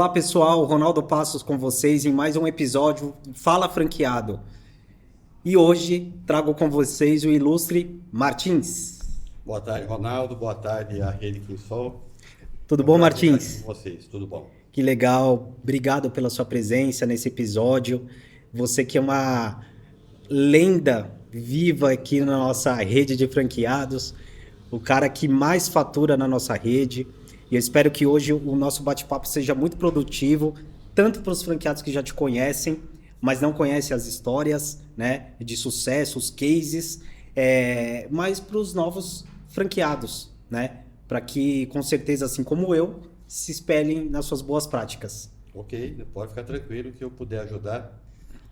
Olá pessoal, Ronaldo Passos com vocês em mais um episódio Fala Franqueado. E hoje trago com vocês o ilustre Martins. Boa tarde, Ronaldo. Boa tarde, a Rede Quinsol. Tudo É um bom, prazer estar aqui Martins? com vocês. Tudo bom? Que legal, obrigado pela sua presença nesse episódio. Você que é uma lenda viva aqui na nossa rede de franqueados, o cara que mais fatura na nossa rede. E eu espero que hoje o nosso bate-papo seja muito produtivo, tanto para os franqueados que já te conhecem, mas não conhecem as histórias, né, de sucesso, os cases, mas para os novos franqueados, né, para que, com certeza, assim como eu, se espelhem nas suas boas práticas. Ok, pode ficar tranquilo que eu puder ajudar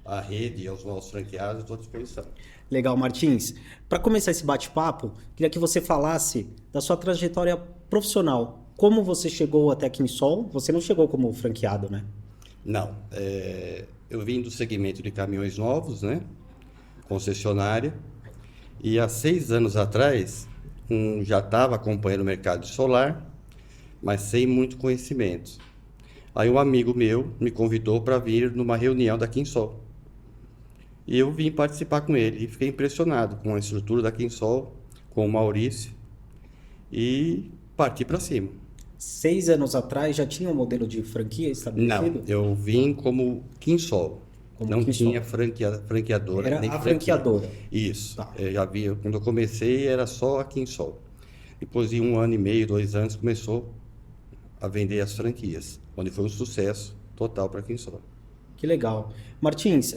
a rede e aos nossos franqueados, estou à disposição. Legal, Martins. Para começar esse bate-papo, queria que você falasse da sua trajetória profissional. Como você chegou até a Quinsol? Você não chegou como franqueado, né? Não, eu vim do segmento de caminhões novos, né? Concessionária. E há 6 anos atrás, já estava acompanhando o mercado de solar, mas sem muito conhecimento. Aí um amigo meu me convidou para vir numa reunião da Quinsol. E eu vim participar com ele e fiquei impressionado com a estrutura da Quinsol, com o Maurício, e parti para cima. 6 anos atrás já tinha um modelo de franquia Não, estabelecido? eu vim como Quinsol. Como Não Quinsol. tinha franqueadora Era nem a franquia. franqueadora. Isso. Tá. Eu já vi, quando eu comecei era só a Quinsol. Depois de 1 ano e meio, 2 anos, começou a vender as franquias, onde foi um sucesso total para a Quinsol. Que legal. Martins,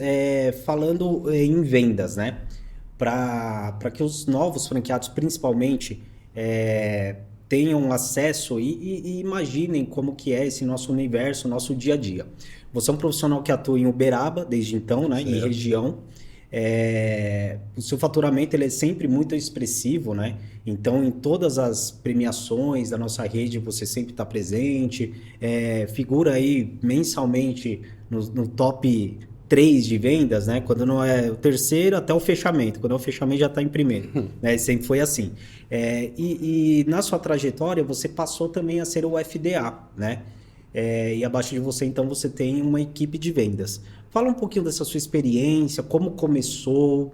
falando em vendas, né? Para que os novos franqueados, principalmente, tenham acesso e imaginem como que é esse nosso universo, nosso dia a dia. Você é um profissional que atua em Uberaba desde então, né? E Certo. região. O seu faturamento ele é sempre muito expressivo, né? Então, em todas as premiações da nossa rede, você sempre está presente, figura aí mensalmente no top 3 de vendas, né? Quando não é o terceiro, até o fechamento. Quando é o fechamento, já está em primeiro, né? Sempre foi assim. E na sua trajetória, você passou também a ser o FDA, né? E abaixo de você, então, você tem uma equipe de vendas. Fala um pouquinho dessa sua experiência, como começou,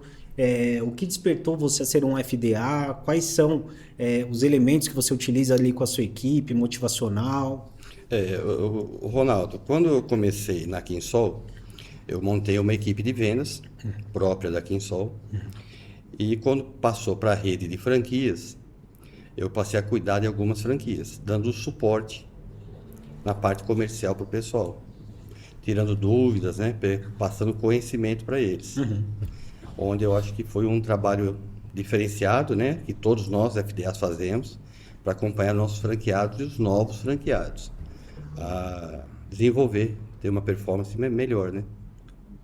o que despertou você a ser um FDA, quais são os elementos que você utiliza ali com a sua equipe, motivacional. O Ronaldo, quando eu comecei na Quinsol, eu montei uma equipe de vendas própria da Quinsol. E quando passou para a rede de franquias, eu passei a cuidar de algumas franquias, dando suporte na parte comercial para o pessoal, tirando dúvidas, né, passando conhecimento para eles. Onde eu acho que foi um trabalho diferenciado, né, que todos nós FDAs fazemos para acompanhar nossos franqueados e os novos franqueados a desenvolver, ter uma performance melhor, né?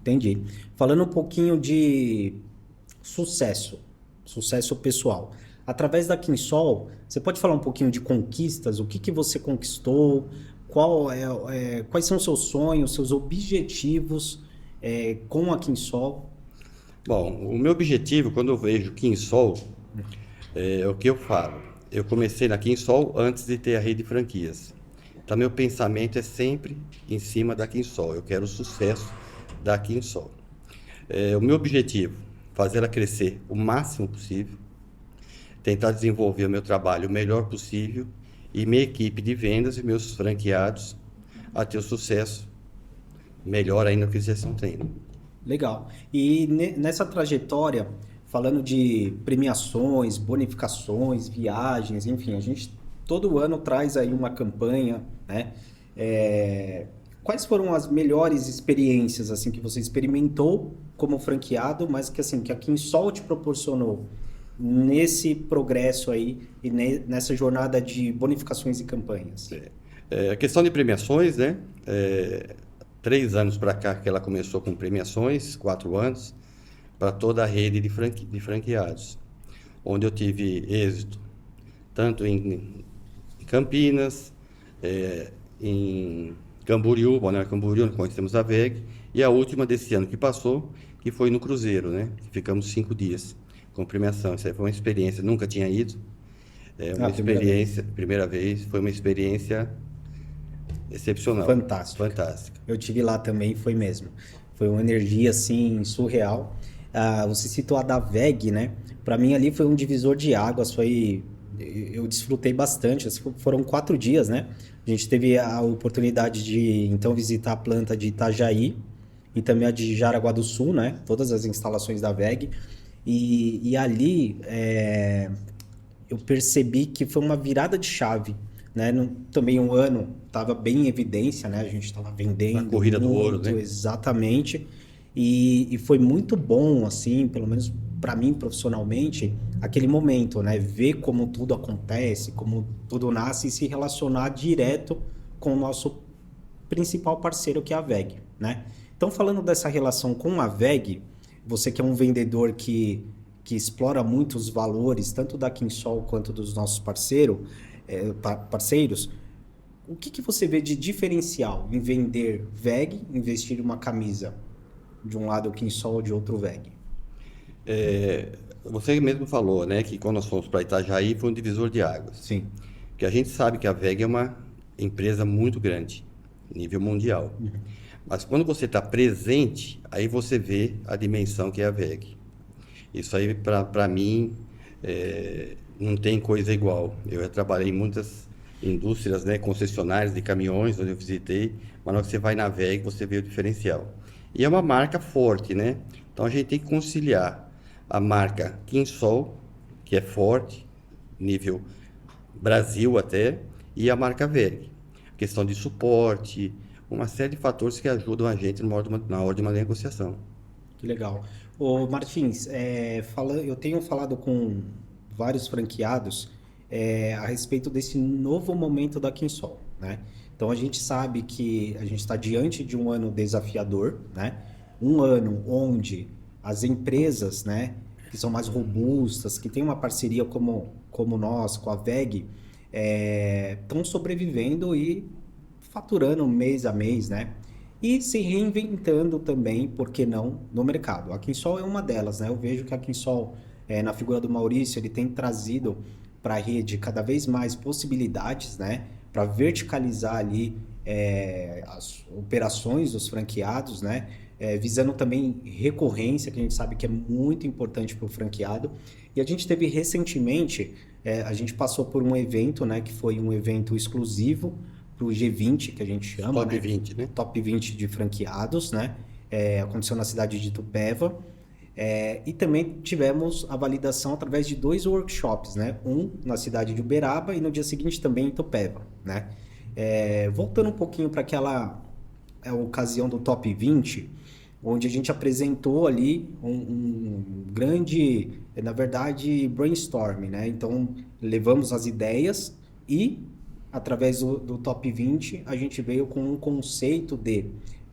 Entendi. Falando um pouquinho de sucesso pessoal. Através da Quinsol, você pode falar um pouquinho de conquistas? O que você conquistou? Quais são os seus sonhos, seus objetivos com a Quinsol? Bom, o meu objetivo, quando eu vejo Quinsol, é o que eu falo. Eu comecei na Quinsol antes de ter a rede de franquias. Então, meu pensamento é sempre em cima da Quinsol. Eu quero o sucesso da Quinsol. O meu objetivo, fazer ela crescer o máximo possível, tentar desenvolver o meu trabalho o melhor possível e minha equipe de vendas e meus franqueados a ter o sucesso melhor ainda que eles já estão tendo. Legal. E nessa trajetória, falando de premiações, bonificações, viagens, enfim, a gente todo ano traz aí uma campanha, né? Quais foram as melhores experiências assim que você experimentou como franqueado, mas que assim que a Quinsol te proporcionou nesse progresso aí e nessa jornada de bonificações e campanhas? A questão de premiações, né? 3 anos para cá que ela começou com premiações, 4 anos, para toda a rede de franqueados, onde eu tive êxito tanto em Campinas, em Camboriú, Balneário Camboriú, onde conhecemos a VEG, e a última desse ano que passou, que foi no Cruzeiro, né? Ficamos 5 dias com premiação. Isso aí foi uma experiência, nunca tinha ido. Uma experiência, primeira vez, foi uma experiência excepcional. Fantástica. Fantástica. Eu tive lá também, foi mesmo. Foi uma energia assim surreal. Você citou a da VEG, né? Para mim ali foi um divisor de águas, eu desfrutei bastante. Foram 4 dias, né? A gente teve a oportunidade de então visitar a planta de Itajaí e também a de Jaraguá do Sul, né? Todas as instalações da VEG. E ali eu percebi que foi uma virada de chave, né? Também um ano estava bem em evidência, né? A gente estava vendendo A corrida do ouro, muito, né? exatamente. E foi muito bom, assim, pelo menos para mim profissionalmente, aquele momento, né? Ver como tudo acontece, como tudo nasce e se relacionar direto com o nosso principal parceiro, que é a VEG, né? Então, falando dessa relação com a VEG, você que é um vendedor que explora muito os valores, tanto da Kinsol quanto dos nossos parceiros, o que você vê de diferencial em vender VEG, investir em uma camisa de um lado Kinsol, de outro VEG? Você mesmo falou, né, que quando nós fomos para Itajaí foi um divisor de águas. Sim. Porque a gente sabe que a VEG é uma empresa muito grande, nível mundial. Mas quando você está presente, aí você vê a dimensão que é a VEG. Isso aí, para mim, não tem coisa igual. Eu já trabalhei em muitas indústrias, né, concessionárias de caminhões, onde eu visitei, mas na hora que você vai na VEG, você vê o diferencial. E é uma marca forte, né? Então a gente tem que conciliar a marca Kinsol, que é forte, nível Brasil até, e a marca VEG. Questão de suporte, uma série de fatores que ajudam a gente na hora de uma negociação. Que legal. Ô Martins, eu tenho falado com vários franqueados a respeito desse novo momento da Kinsol, né? Então a gente sabe que a gente está diante de um ano desafiador, né? Um ano onde as empresas, né, que são mais robustas, que têm uma parceria como nós, com a VEG, estão sobrevivendo e faturando mês a mês, né? E se reinventando também, por que não, no mercado. A Kinsol é uma delas, né? Eu vejo que a Kinsol, na figura do Maurício, ele tem trazido para a rede cada vez mais possibilidades, né? Para verticalizar ali as operações dos franqueados, né? Visando também recorrência, que a gente sabe que é muito importante para o franqueado. E a gente teve recentemente, a gente passou por um evento, né? Que foi um evento exclusivo para o G20, que a gente chama, Top 20, né? Top 20 de franqueados, né? Aconteceu na cidade de Itupeva. E também tivemos a validação através de 2 workshops, né? Um na cidade de Uberaba e no dia seguinte também em Itupeva, né? Voltando um pouquinho para aquela ocasião do Top 20, onde a gente apresentou ali um grande, na verdade, brainstorm, né? Então, levamos as ideias e, através do Top 20, a gente veio com um conceito de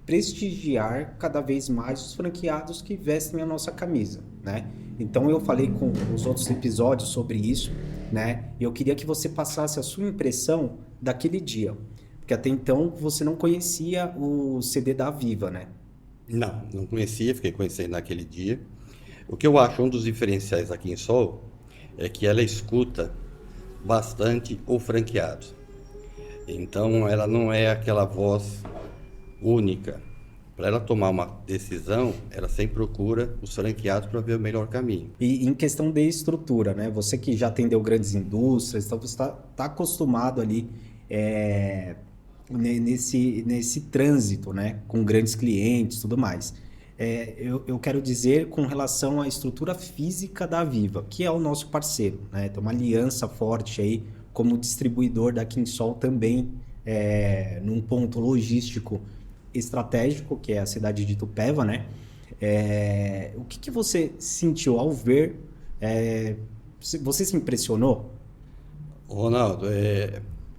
prestigiar cada vez mais os franqueados que vestem a nossa camisa, né? Então, eu falei com os outros episódios sobre isso, né? E eu queria que você passasse a sua impressão daquele dia, porque até então você não conhecia o CD da Aviva, né? Não conhecia, fiquei conhecendo naquele dia. O que eu acho um dos diferenciais aqui em Sol é que ela escuta bastante o franqueado. Então, ela não é aquela voz única. Para ela tomar uma decisão, ela sempre procura os franqueados para ver o melhor caminho. E em questão de estrutura, né? Você que já atendeu grandes indústrias, então você está acostumado ali nesse trânsito, né? Com grandes clientes e tudo mais. Eu quero dizer com relação à estrutura física da Aviva, que é o nosso parceiro, né? Tem uma aliança forte aí como distribuidor da Kinsol também, num ponto logístico estratégico, que é a cidade de Itupeva, né? O que você sentiu ao ver? Você se impressionou? Ronaldo,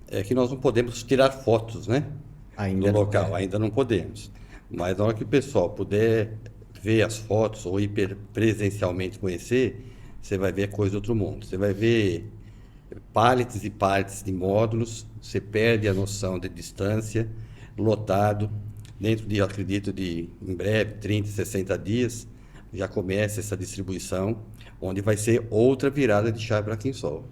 é que nós não podemos tirar fotos, né? Ainda do não, local, ainda não podemos. Mas na hora que o pessoal puder ver as fotos ou ir presencialmente conhecer, você vai ver coisa do outro mundo. Você vai ver pallets e pallets de módulos, você perde a noção de distância, lotado. Dentro de, eu acredito, em breve, 30, 60 dias, já começa essa distribuição, onde vai ser outra virada de chave para a Kinsol.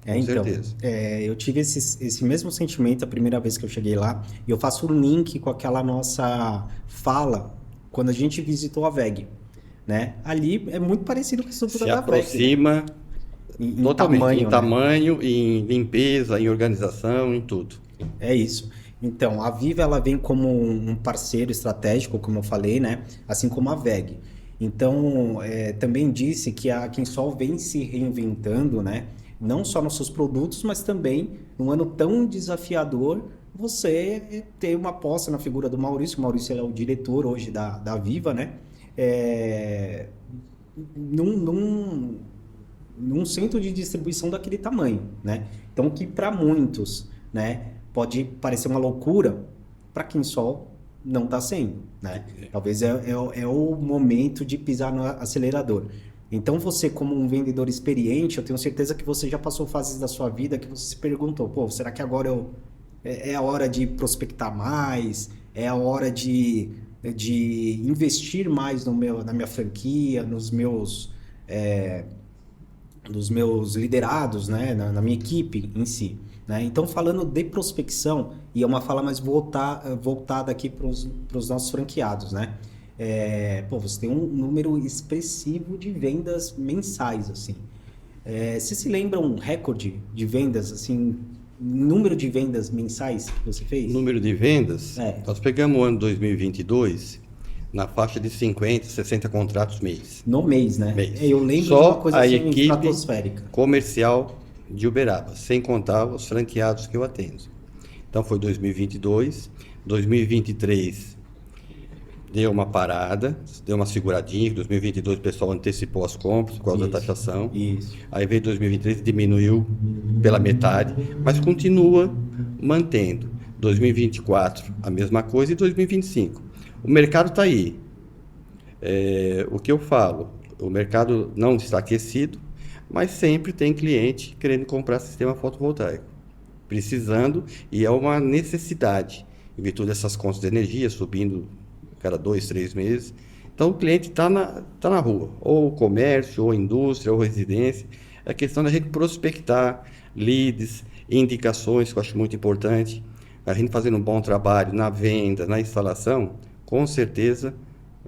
com Então, certeza. eu tive esse mesmo sentimento a primeira vez que eu cheguei lá, e eu faço um link com aquela nossa fala quando a gente visitou a WEG, né? Ali é muito parecido com a estrutura Se da WEG, né? aproxima Em totalmente, em tamanho, né? tamanho, em limpeza, em organização, em tudo. É isso. Então, a Viva ela vem como um parceiro estratégico, como eu falei, né? Assim como a WEG. Então, também disse que a Kinsol vem se reinventando, né? Não só nos seus produtos, mas também num ano tão desafiador, você ter uma aposta na figura do Maurício. O Maurício é o diretor hoje da Viva, né? É, num, num, num centro de distribuição daquele tamanho, né? Então, que para muitos, né, pode parecer uma loucura, para quem só não está sendo, né? Talvez é o momento de pisar no acelerador. Então, você como um vendedor experiente, eu tenho certeza que você já passou fases da sua vida que você se perguntou, pô, será que agora é a hora de prospectar mais? É a hora de investir mais na minha franquia, dos meus liderados, né, na minha equipe em si. Né? Então, falando de prospecção, e é uma fala mais voltada aqui para os nossos franqueados, né? Você tem um número expressivo de vendas mensais, assim. Você se lembra um recorde de vendas, assim, número de vendas mensais que você fez? Número de vendas, É. nós pegamos o ano 2022 na faixa de 50, 60 contratos mês. No mês, né? Mês. Eu lembro de uma Só coisa a assim equipe estratosférica. comercial de Uberaba, sem contar os franqueados que eu atendo. Então foi 2022, 2023 deu uma parada, deu uma seguradinha. Em 2022 o pessoal antecipou as compras por causa da taxação. Isso. Aí veio 2023 diminuiu pela metade, mas continua mantendo. 2024 a mesma coisa e 2025. O mercado está aí. O que eu falo, o mercado não está aquecido, mas sempre tem cliente querendo comprar sistema fotovoltaico, precisando, e é uma necessidade, em virtude dessas contas de energia subindo cada 2, 3 meses. Então o cliente está na rua, ou comércio, ou indústria, ou residência. É questão da gente prospectar leads, indicações, que eu acho muito importante. A gente fazendo um bom trabalho na venda, na instalação, com certeza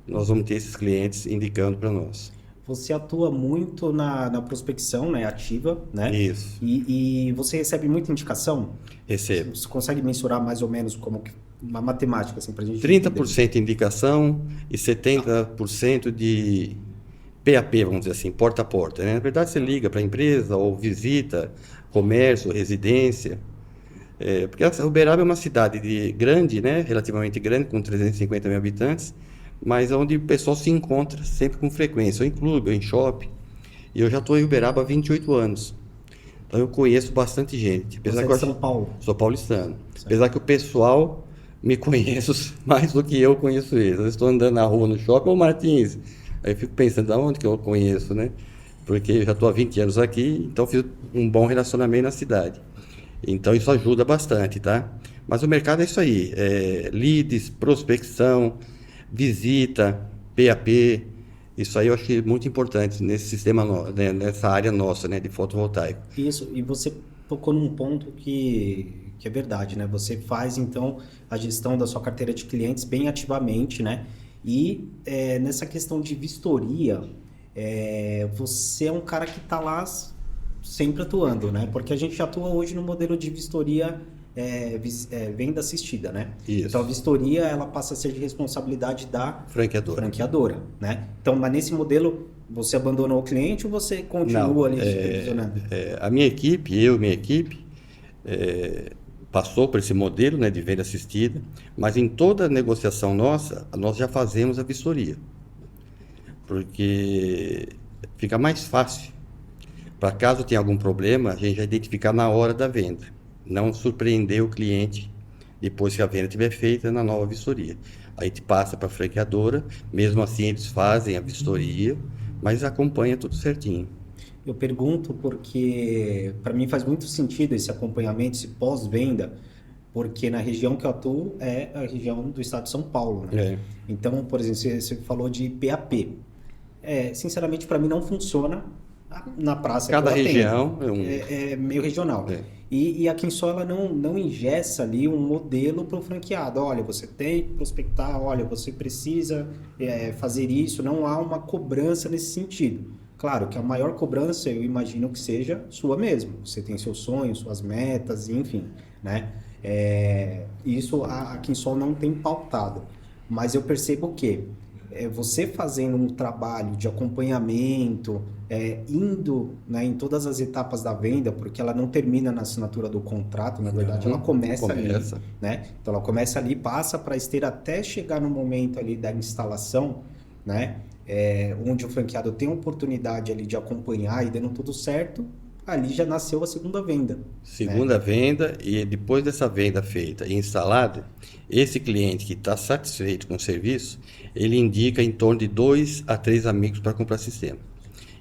nós vamos ter esses clientes indicando para nós. Você atua muito na prospecção, né, ativa, né? Isso. E você recebe muita indicação? Recebo. Você consegue mensurar mais ou menos como que uma matemática assim pra gente entender? 30% indicação e 70% de PAP, vamos dizer assim, porta a porta, né? Na verdade, você liga para a empresa ou visita comércio, residência. Porque Uberaba é uma cidade grande, né? Relativamente grande, com 350 mil habitantes, mas onde o pessoal se encontra sempre com frequência, ou em clube, ou em shopping. E eu já estou em Uberaba há 28 anos. Então eu conheço bastante gente. Você é de São Paulo? Sou paulistano. Certo. Apesar que o pessoal me conhece mais do que eu conheço eles. Eu estou andando na rua, no shopping, ô Martins. Aí eu fico pensando, de onde que eu conheço, né? Porque eu já estou há 20 anos aqui, então fiz um bom relacionamento na cidade. Então isso ajuda bastante, tá? Mas o mercado é isso aí. Leads, prospecção, visita, PAP. Isso aí eu acho muito importante nesse sistema, né, nessa área nossa, né, de fotovoltaico. Isso, e você tocou num ponto que é verdade, né? Você faz, então, a gestão da sua carteira de clientes bem ativamente, né? E nessa questão de vistoria, você é um cara que está lá sempre atuando, né? Porque a gente atua hoje no modelo de vistoria venda assistida, né? Isso. Então a vistoria ela passa a ser de responsabilidade da franqueadora, né? Então, mas nesse modelo você abandonou o cliente ou você continua ali supervisionando? A minha equipe, minha equipe, passou por esse modelo, né, de venda assistida, mas em toda negociação nossa, nós já fazemos a vistoria, porque fica mais fácil. Para caso tenha algum problema, a gente já identificar na hora da venda. Não surpreender o cliente depois que a venda estiver feita na nova vistoria. A gente passa para a franqueadora, mesmo assim eles fazem a vistoria, mas acompanha tudo certinho. Eu pergunto porque para mim faz muito sentido esse acompanhamento, esse pós-venda, porque na região que eu atuo é a região do estado de São Paulo, né? Então, por exemplo, você falou de PAP. Sinceramente, para mim não funciona Na praça que Cada eu atendo. região é um. É meio regional. É. E a Kinsol, ela não engessa ali um modelo para o franqueado. Olha, você tem que prospectar, olha, você precisa fazer isso. Não há uma cobrança nesse sentido. Claro que a maior cobrança, eu imagino que seja sua mesmo. Você tem seus sonhos, suas metas, enfim, né? Isso a Kinsol não tem pautado. Mas eu percebo que você fazendo um trabalho de acompanhamento, indo, né, em todas as etapas da venda, porque ela não termina na assinatura do contrato, na verdade, ela começa ali, né? Então ela começa ali, passa para a esteira até chegar no momento ali da instalação, né? Onde o franqueado tem a oportunidade ali de acompanhar e dando tudo certo, ali já nasceu a segunda venda. Segunda venda, e depois dessa venda feita e instalada, esse cliente que está satisfeito com o serviço, ele indica em torno de 2 a 3 amigos para comprar sistema.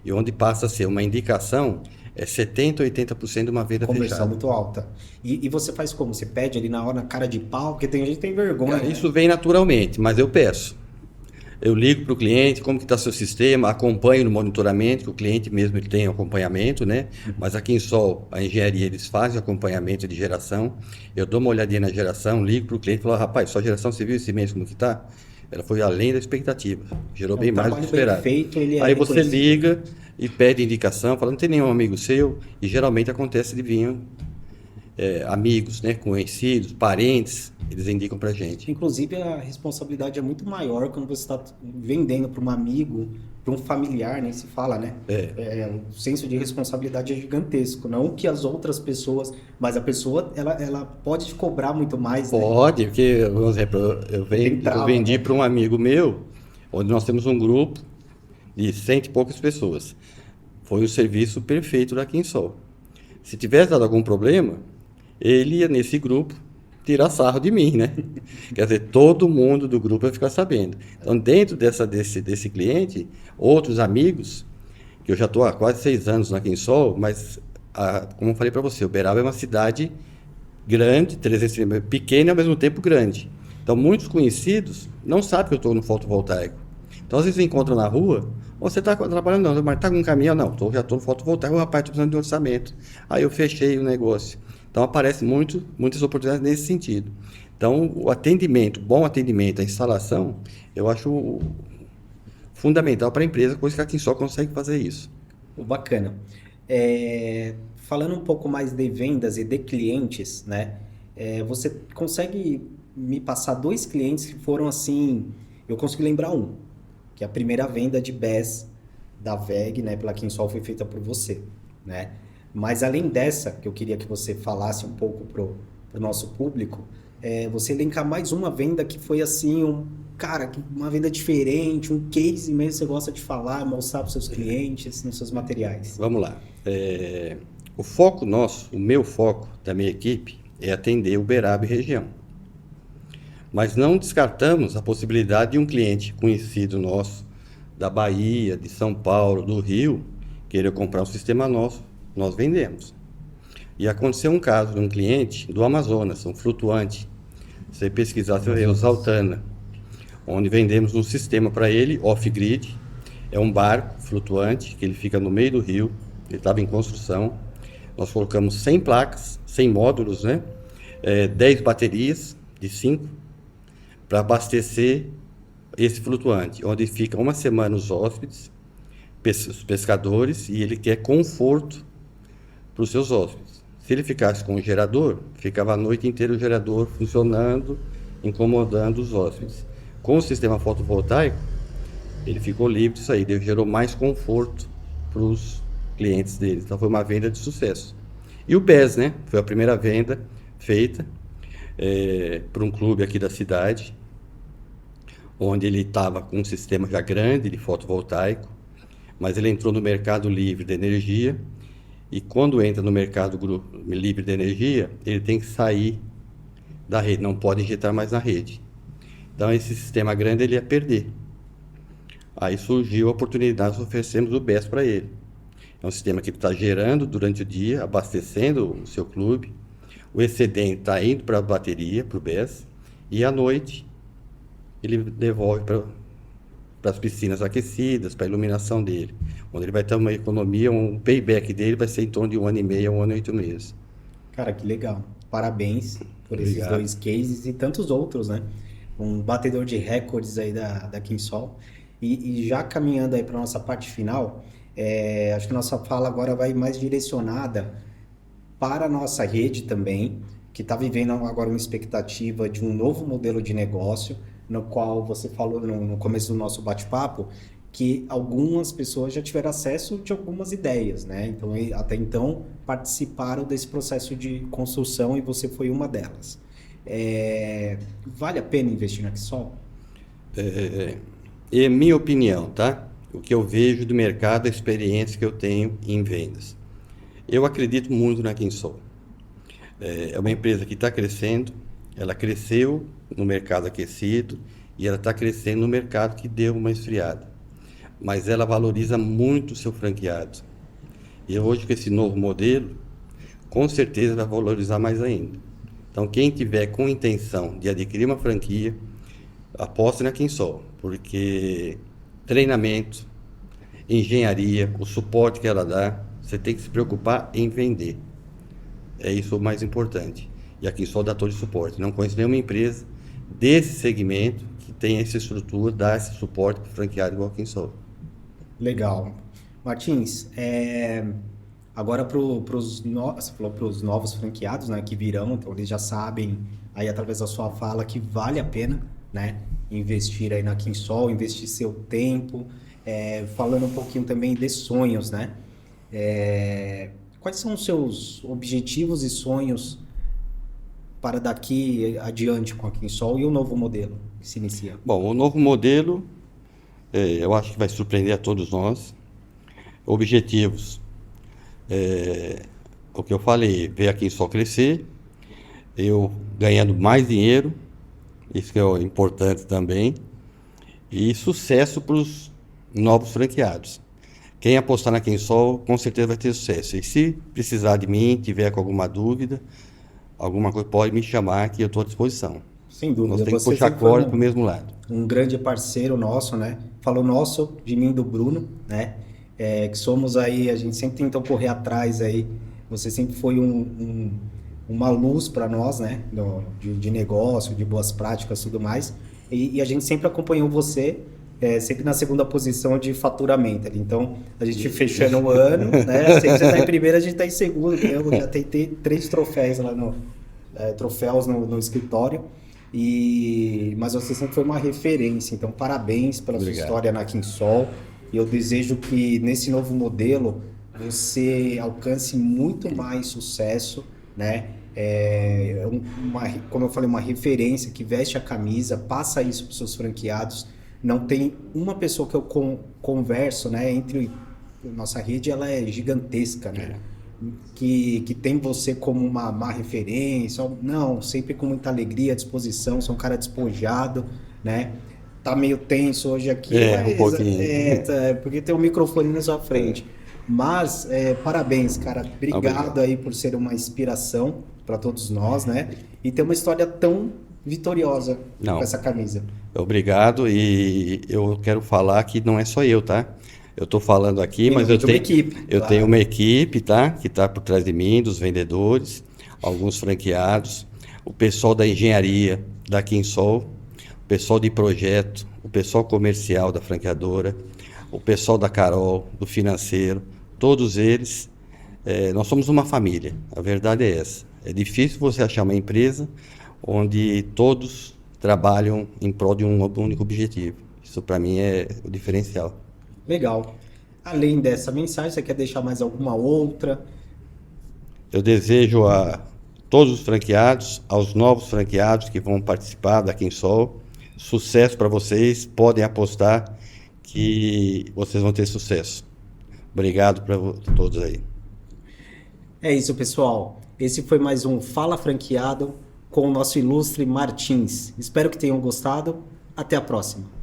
E onde passa a ser uma indicação, 70% a 80% de uma venda Conversão fechada. muito alta. E você faz como? Você pede ali na hora, na cara de pau, porque tem gente que tem vergonha. Cara, isso vem naturalmente, mas eu peço. Eu ligo para o cliente, como que está seu sistema, acompanho no monitoramento, que o cliente mesmo ele tem acompanhamento, né? Mas aqui em Sol, a engenharia, eles fazem acompanhamento de geração. Eu dou uma olhadinha na geração, ligo para o cliente e falo, rapaz, sua geração, você viu esse mês como que está? Ela foi além da expectativa, gerou bem mais do que esperado. Feito, Aí você liga e pede indicação, fala, não tem nenhum amigo seu, e geralmente acontece de vir amigos, né, conhecidos, parentes, eles indicam pra gente. Inclusive, a responsabilidade é muito maior quando você está vendendo para um amigo, para um familiar, nem se fala, né? O senso de responsabilidade é gigantesco. Não que as outras pessoas, mas a pessoa, ela pode te cobrar muito mais, né? Pode, porque, por exemplo, eu vendi para um amigo meu, onde nós temos um grupo de 100 e poucas pessoas. Foi o serviço perfeito da Kinsol. Se tivesse dado algum problema, ele ia nesse grupo tirar sarro de mim, né? Quer dizer, todo mundo do grupo vai ficar sabendo. Então, dentro desse cliente, outros amigos, que eu já estou há quase 6 anos na Kinsol, mas, como eu falei para você, Uberaba é uma cidade grande, 300, pequena e ao mesmo tempo grande. Então, muitos conhecidos não sabem que eu estou no fotovoltaico. Então, às vezes encontram na rua, você está trabalhando, não, mas está com um caminhão? Não, já estou no fotovoltaico, rapaz, estou precisando de orçamento. Aí eu fechei o negócio. Então, aparecem muitas oportunidades nesse sentido. Então, o atendimento, bom atendimento, a instalação, eu acho fundamental para a empresa, coisa que a Kinsol consegue fazer isso. Bacana. Falando um pouco mais de vendas e de clientes, né? Você consegue me passar 2 clientes que foram assim... Eu consigo lembrar um, que a primeira venda de BES da WEG, né, pela Kinsol foi feita por você, né? Mas além dessa, que eu queria que você falasse um pouco pro nosso público, você elencar mais uma venda que foi assim, uma venda diferente, um case mesmo que você gosta de falar, mostrar para os seus clientes, nos seus materiais. Vamos lá. O foco nosso, o meu foco da minha equipe, é atender Uberaba e região. Mas não descartamos a possibilidade de um cliente conhecido nosso, da Bahia, de São Paulo, do Rio, querer comprar um sistema nosso. Nós vendemos. E aconteceu um caso de um cliente do Amazonas, um flutuante. Se você pesquisar, você vai ver o Saltana, onde vendemos um sistema para ele, off-grid. É um barco flutuante, que ele fica no meio do rio, ele estava em construção. Nós colocamos 100 placas, 100 módulos, né? 10 baterias de 5, para abastecer esse flutuante, onde fica uma semana os hóspedes, os pescadores, e ele quer conforto para os seus hóspedes. Se ele ficasse com o gerador, ficava a noite inteira o gerador funcionando, incomodando os hóspedes. Com o sistema fotovoltaico, ele ficou livre disso aí, gerou mais conforto para os clientes dele. Então foi uma venda de sucesso. E o BES, né? Foi a primeira venda feita para um clube aqui da cidade, onde ele estava com um sistema já grande de fotovoltaico, mas ele entrou no mercado livre de energia. E quando entra no mercado livre de energia, ele tem que sair da rede, não pode injetar mais na rede. Então, esse sistema grande ele ia perder. Aí surgiu a oportunidade, nós oferecemos o BES para ele. É um sistema que está gerando durante o dia, abastecendo o seu clube. O excedente está indo para a bateria, para o BES. E à noite, ele devolve para as piscinas aquecidas, para a iluminação dele. onde ele vai ter uma economia, um payback dele vai ser em torno de 1 ano e meio a 1 ano e 8 meses. Cara, que legal. Parabéns por esses Obrigado. 2 cases e tantos outros, né? Um batedor de recordes aí da Kinsol. E já caminhando aí para nossa parte final, acho que nossa fala agora vai mais direcionada para a nossa rede também, que está vivendo agora uma expectativa de um novo modelo de negócio, no qual você falou no começo do nosso bate-papo, que algumas pessoas já tiveram acesso de algumas ideias, né? Então, até então, participaram desse processo de construção e você foi uma delas. Vale a pena investir na Kinsol? É minha opinião, tá? O que eu vejo do mercado, a experiência que eu tenho em vendas. Eu acredito muito na Kinsol. É uma empresa que está crescendo, ela cresceu no mercado aquecido e ela está crescendo no mercado que deu uma esfriada. Mas ela valoriza muito o seu franqueado. E hoje, com esse novo modelo, com certeza vai valorizar mais ainda. Então, quem tiver com intenção de adquirir uma franquia, aposte na Kinsol, porque treinamento, engenharia, o suporte que ela dá, você tem que se preocupar em vender. É isso o mais importante. E a Kinsol dá todo o suporte. Não conheço nenhuma empresa desse segmento que tenha essa estrutura, dá esse suporte para o franqueado igual a Kinsol. Legal. Martins, agora você falou para os novos franqueados, né, que virão, então eles já sabem, aí através da sua fala, que vale a pena, né, investir aí na Kinsol, investir seu tempo, falando um pouquinho também de sonhos, né? Quais são os seus objetivos e sonhos para daqui adiante com a Kinsol e o novo modelo que se inicia? Bom, o novo modelo, eu acho que vai surpreender a todos nós. Objetivos, o que eu falei, ver a Kinsol crescer, eu ganhando mais dinheiro, isso que é importante também, e sucesso para os novos franqueados. Quem apostar na Kinsol, com certeza vai ter sucesso. E se precisar de mim, tiver com alguma dúvida, alguma coisa, pode me chamar que eu estou à disposição. Sem dúvida. Nós temos que puxar a corda para o mesmo lado. Um grande parceiro nosso, né? Falou nosso, de mim e do Bruno, né? Que somos aí, a gente sempre tentou correr atrás aí. Você sempre foi uma luz para nós, né? De negócio, de boas práticas e tudo mais. E a gente sempre acompanhou você, sempre na segunda posição de faturamento ali. Então, a gente fechando o ano, né? Sempre você está em primeiro, a gente está em segundo. Eu já tentei 3 troféus lá troféus no escritório. Mas você sempre foi uma referência. Então, parabéns pela sua história na Kinsol. E eu desejo que nesse novo modelo você alcance muito mais sucesso, né? Como eu falei, uma referência que veste a camisa, passa isso para os seus franqueados. Não tem uma pessoa que eu converso, né? Nossa rede, ela é gigantesca, né? Que tem você como uma referência. Não, sempre com muita alegria, disposição, sou um cara despojado, né? Tá meio tenso hoje aqui, mas, um pouquinho. porque tem um microfone na sua frente. Mas, parabéns, cara. Obrigado aí por ser uma inspiração para todos nós, né? E ter uma história tão vitoriosa com essa camisa. Obrigado, e eu quero falar que não é só eu, tá? Eu estou falando aqui, mas eu tenho uma equipe, tá? Que está por trás de mim, dos vendedores, alguns franqueados, o pessoal da engenharia da Kinsol, o pessoal de projeto, o pessoal comercial da franqueadora, o pessoal da Carol, do financeiro, todos eles, nós somos uma família, a verdade é essa. É difícil você achar uma empresa onde todos trabalham em prol de um único objetivo. Isso para mim é o diferencial. Legal. Além dessa mensagem, você quer deixar mais alguma outra? Eu desejo a todos os franqueados, aos novos franqueados que vão participar da Kinsol, sucesso para vocês, podem apostar que vocês vão ter sucesso. Obrigado para todos aí. É isso, pessoal. Esse foi mais um Fala Franqueado com o nosso ilustre Martins. Espero que tenham gostado. Até a próxima.